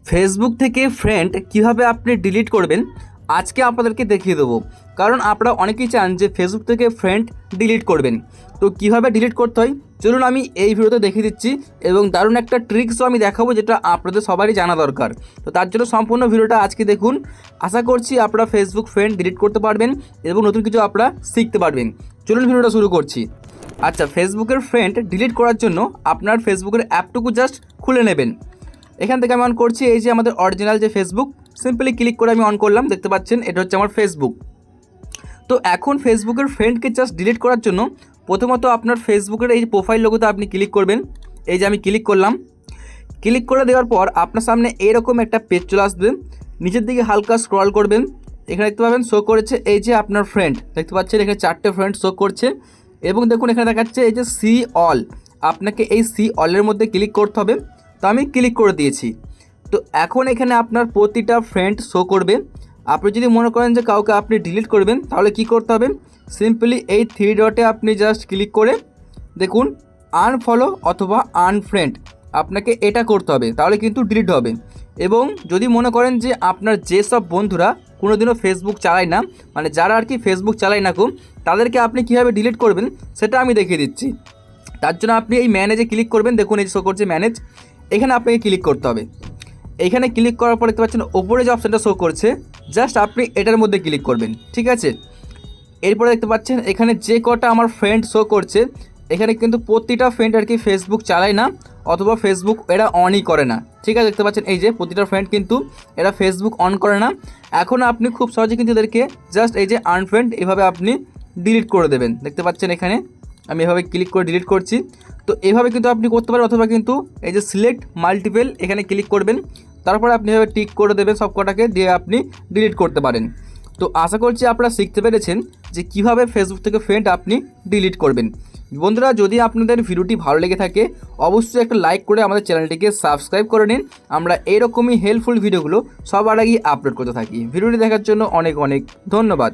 Facebook থেকে friend কিভাবে আপনি ডিলিট করবেন আজকে আপনাদেরকে দেখিয়ে দেবো। কারণ আপনারা অনেকেই চান যে ফেসবুক থেকে ফ্রেন্ড ডিলিট করবেন, তো কিভাবে ডিলিট করতে হয় চলুন আমি এই ভিডিওতে দেখিয়ে দিচ্ছি এবং দারুণ একটা ট্রিক্সও আমি দেখাবো যেটা আপনাদের সবারই জানা দরকার। তো তার জন্য সম্পূর্ণ ভিডিওটা আজকে দেখুন। আশা করছি আপনারা ফেসবুক ফ্রেন্ড ডিলিট করতে পারবেন এবং নতুন কিছু আপনারা শিখতে পারবেন। চলুন ভিডিওটা শুরু করছি। আচ্ছা, ফেসবুকের ফ্রেন্ড ডিলিট করার জন্য আপনার ফেসবুকের অ্যাপটুকু জাস্ট খুলে নেবেন। এখান থেকে আমি অন করছি, এই যে আমাদের অরিজিনাল যে ফেসবুক, সিম্পলি ক্লিক করে আমি অন করলাম। দেখতে পাচ্ছেন এটা হচ্ছে আমার ফেসবুক। তো এখন ফেসবুকের ফ্রেন্ডকে জাস্ট ডিলিট করার জন্য প্রথমত আপনার ফেসবুকের এই যে প্রোফাইল লোগোতে আপনি ক্লিক করবেন। এই যে আমি ক্লিক করলাম। ক্লিক করে দেওয়ার পর আপনার সামনে এরকম একটা পেজ চলে আসবে। নিচের দিকে হালকা স্ক্রল করবেন, এখানে দেখতে পাবেন শো করেছে এই যে আপনার ফ্রেন্ড, দেখতে পাচ্ছেন এখানে 4টে ফ্রেন্ড শো করছে এবং দেখুন এখানে দেখাচ্ছে এই যে সি অল। আপনাকে এই সি অলের মধ্যে ক্লিক করতে হবে। তো আমি ক্লিক করে দিয়েছি। তো এখন এখানে আপনার প্রতিটা ফ্রেন্ড শো করবে। আপনি যদি মনে করেন যে কাউকে আপনি ডিলিট করবেন তাহলে কি করতে হবে, সিম্পলি এই 3 ডটে আপনি জাস্ট ক্লিক করে দেখুন আনফলো অথবা আনফ্রেন্ড, আপনাকে এটা করতে হবে, তাহলে কিন্তু ডিলিট হবে। এবং যদি মনে করেন যে আপনার যেসব বন্ধুরা কোনোদিনও ফেসবুক চালায় না, মানে যারা আর কি ফেসবুক চালায় না খুব, তাদেরকে আপনি কীভাবে ডিলিট করবেন সেটা আমি দেখিয়ে দিচ্ছি। তার জন্য আপনি এই ম্যানেজে ক্লিক করবেন। দেখুন এই শো করছে ম্যানেজ, এখানে আপনাকে ক্লিক করতে হবে। এখানে ক্লিক করার পর দেখতে পাচ্ছেন ওপরে যে অপশানটা শো করছে, জাস্ট আপনি এটার মধ্যে ক্লিক করবেন, ঠিক আছে। এরপরে দেখতে পাচ্ছেন এখানে যে কটা আমার ফ্রেন্ড শো করছে, এখানে কিন্তু প্রতিটা ফ্রেন্ড আর কি ফেসবুক চালায় না অথবা ফেসবুক এরা অনই করে না, ঠিক আছে। দেখতে পাচ্ছেন এই যে প্রতিটা ফ্রেন্ড কিন্তু এরা ফেসবুক অন করে না। এখন আপনি খুব সহজে কিন্তু এদেরকে জাস্ট এই যে আনফ্রেন্ড এভাবে আপনি ডিলিট করে দেবেন। দেখতে পাচ্ছেন এখানে আমি এভাবে ক্লিক করে ডিলিট করছি। তো এভাবে কিন্তু আপনি করতে পারেন, অথবা কিন্তু এই যে সিলেক্ট মাল্টিপল এখানে ক্লিক করবেন, তারপরে আপনি এভাবে টিক করে দেবেন সব কটাকে, দিয়ে আপনি ডিলিট করতে পারেন। তো আশা করছি আপনারা শিখতে পেরেছেন যে কিভাবে ফেসবুক থেকে ফ্রেন্ড আপনি ডিলিট করবেন। বন্ধুরা, যদি আপনাদের ভিডিওটি ভালো লেগে থাকে অবশ্যই একটা লাইক করে আমাদের চ্যানেলটিকে সাবস্ক্রাইব করে নিন। আমরা এরকমই হেল্পফুল ভিডিওগুলো সবার আগেই আপলোড করতে থাকি। ভিডিওটি দেখার জন্য অনেক অনেক ধন্যবাদ।